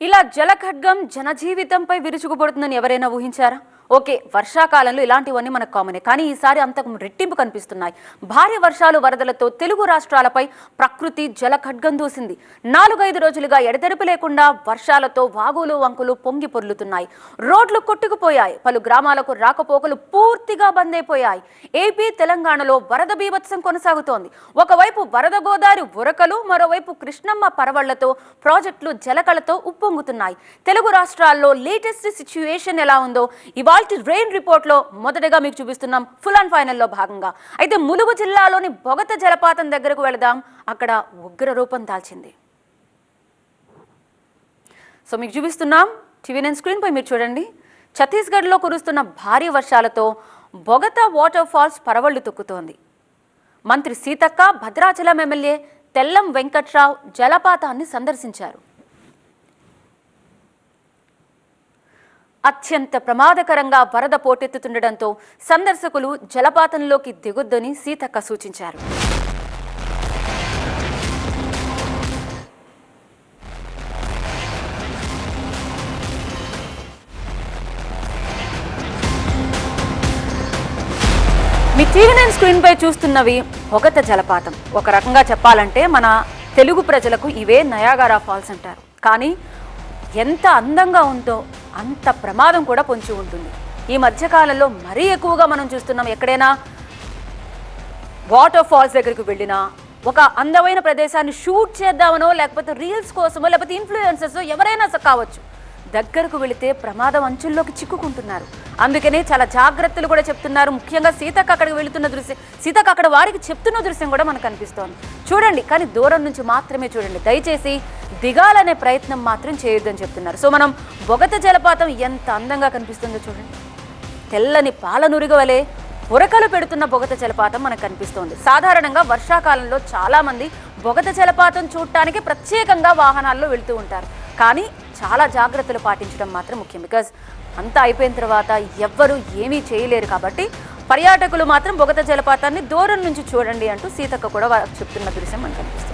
ఇలా జలఖడ్గం జనజీవితంపై విరుచుకుపడుతుందని ఎవరైనా ఊహించారా? ఓకే, వర్షాకాలంలో ఇలాంటివన్నీ మనకు కామనే, కానీ ఈసారి అంతకు రెట్టింపు కనిపిస్తున్నాయి. భారీ వర్షాలు వరదలతో తెలుగు రాష్ట్రాలపై ప్రకృతి జలఖడ్గం దూసింది. 4-5 రోజులుగా ఎడతెరిపి లేకుండా వర్షాలతో వాగులు వంకులు పొంగి పొర్లుతున్నాయి. రోడ్లు కొట్టుకుపోయాయి. పలు గ్రామాలకు రాకపోకలు పూర్తిగా బంద్ అయిపోయాయి. ఏపీ తెలంగాణలో వరద బీభత్సం కొనసాగుతోంది. ఒకవైపు వరద గోదావరి ఉరకలు, మరోవైపు కృష్ణమ్మ పరవళ్లతో ప్రాజెక్టులు జలకళతో ఉప్పొంగుతున్నాయి. తెలుగు రాష్ట్రాల్లో లేటెస్ట్ సిచ్యువేషన్ ఎలా ఉందో ఇవాల్టి రెయిన్ రిపోర్ట్ లో మొదటగా మీకు చూపిస్తున్నాం. ఫుల్ అండ్ ఫైనల్ లో భాగంగా అయితే ములుగు జిల్లాలోని బొగత జలపాతం దగ్గరకు వెళదాం. అక్కడ ఉగ్ర రూపం దాల్చింది. సో మీకు చూపిస్తున్నాం టీవీ9 స్క్రీన్ పై మీరు చూడండి. ఛత్తీస్గఢ్ లో కురుస్తున్న భారీ వర్షాలతో బొగత వాటర్ ఫాల్స్ పరవళ్లు తొక్కుతోంది. మంత్రి సీతక్క, భద్రాచలం ఎమ్మెల్యే తెల్లం వెంకట్రావు జలపాతాన్ని సందర్శించారు. అత్యంత ప్రమాదకరంగా వరద పోటెత్తుతుండటంతో సందర్శకులు జలపాతంలోకి దిగొద్దని సీతక్క సూచించారు. మీ టీవీ9 స్క్రీన్ పై చూస్తున్నవి బొగత జలపాతం. ఒక రకంగా చెప్పాలంటే మన తెలుగు ప్రజలకు ఇవే నయాగారా ఫాల్స్ అంటారు. కానీ ఎంత అందంగా ఉందో అంత ప్రమాదం కూడా పొంచి ఉంటుంది. ఈ మధ్యకాలంలో మరీ ఎక్కువగా మనం చూస్తున్నాం. ఎక్కడైనా వాటర్ ఫాల్స్ దగ్గరికి వెళ్ళినా, ఒక అందమైన ప్రదేశాన్ని షూట్ చేద్దామనో, లేకపోతే రీల్స్ కోసమో, లేకపోతే ఇన్ఫ్లుయెన్సర్స్ ఎవరైనా కావచ్చు, దగ్గరకు వెళితే ప్రమాదం అంచుల్లోకి చిక్కుకుంటున్నారు. అందుకనే చాలా జాగ్రత్తలు కూడా చెప్తున్నారు. ముఖ్యంగా సీతక్క అక్కడికి వెళుతున్న దృశ్యం, సీతక్క అక్కడ వారికి చెప్తున్న దృశ్యం కూడా మనకు కనిపిస్తోంది. చూడండి, కానీ దూరం నుంచి మాత్రమే చూడండి. దయచేసి దిగాలనే ప్రయత్నం మాత్రం చేయొద్దని చెప్తున్నారు. సో మనం బొగత జలపాతం ఎంత అందంగా కనిపిస్తుందో చూడండి. తెల్లని పాలనురిగ వలె ఉరకలు పెడుతున్న బొగత జలపాతం మనకు కనిపిస్తోంది. సాధారణంగా వర్షాకాలంలో చాలా మంది బొగత జలపాతం చూడటానికి ప్రత్యేకంగా వాహనాల్లో వెళుతూ ఉంటారు. కానీ చాలా జాగ్రత్తలు పాటించడం మాత్రం ముఖ్యం. బికాజ్ అంతా అయిపోయిన తర్వాత ఎవ్వరూ ఏమీ చేయలేరు. కాబట్టి పర్యాటకులు మాత్రం బొగత జలపాతాన్ని దూరం నుంచి చూడండి అంటూ సీతక్క కూడా చెప్తున్న దృశ్యం మనకు కనిపిస్తుంది.